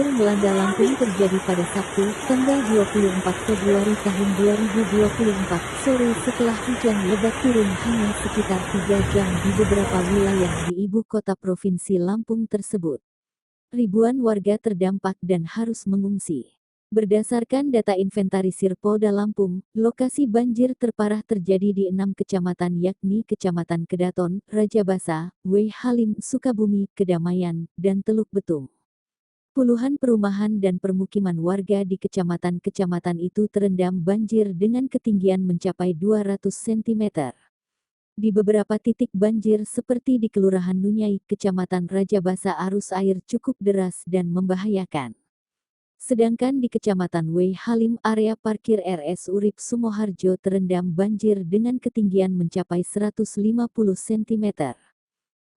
Banjir melanda Lampung terjadi pada Sabtu, tanggal 24 Februari tahun 2024, sore setelah hujan lebat turun hanya sekitar 3 jam di beberapa wilayah di ibu kota provinsi Lampung tersebut. Ribuan warga terdampak dan harus mengungsi. Berdasarkan data inventarisir Polda Lampung, lokasi banjir terparah terjadi di 6 kecamatan yakni Kecamatan Kedaton, Rajabasa, W. Halim, Sukabumi, Kedamaian, dan Teluk Betung. Puluhan perumahan dan permukiman warga di kecamatan-kecamatan itu terendam banjir dengan ketinggian mencapai 200 cm. Di beberapa titik banjir seperti di Kelurahan Nunyai, Kecamatan Rajabasa arus air cukup deras dan membahayakan. Sedangkan di Kecamatan W. Halim area parkir RS Urip Sumoharjo terendam banjir dengan ketinggian mencapai 150 cm.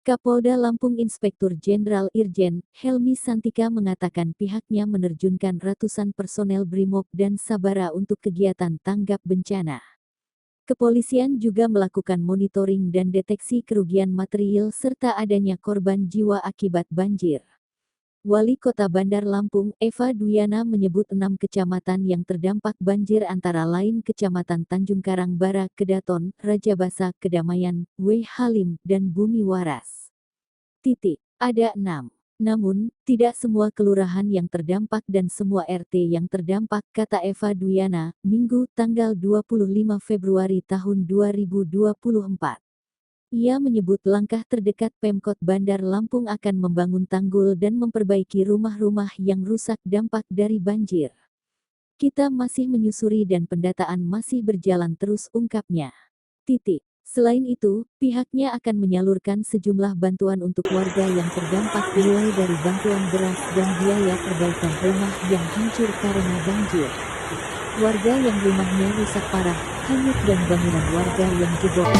Kapolda Lampung Inspektur Jenderal Irjen Helmi Santika mengatakan pihaknya menerjunkan ratusan personel Brimob dan Sabara untuk kegiatan tanggap bencana. Kepolisian juga melakukan monitoring dan deteksi kerugian material serta adanya korban jiwa akibat banjir. Wali Kota Bandar Lampung, Eva Duyana menyebut 6 kecamatan yang terdampak banjir antara lain Kecamatan Tanjung Karang Bara, Kedaton, Rajabasa, Kedamaian, W. Halim, dan Bumi Waras. Ada 6. Namun, tidak semua kelurahan yang terdampak dan semua RT yang terdampak, kata Eva Duyana, Minggu, tanggal 25 Februari tahun 2024. Ia menyebut langkah terdekat Pemkot Bandar Lampung akan membangun tanggul dan memperbaiki rumah-rumah yang rusak dampak dari banjir. Kita masih menyusuri dan pendataan masih berjalan terus, ungkapnya. Selain itu, pihaknya akan menyalurkan sejumlah bantuan untuk warga yang terdampak mulai dari bantuan beras dan biaya perbaikan rumah yang hancur karena banjir. Warga yang rumahnya rusak parah, hanyut dan bangunan warga yang jebol.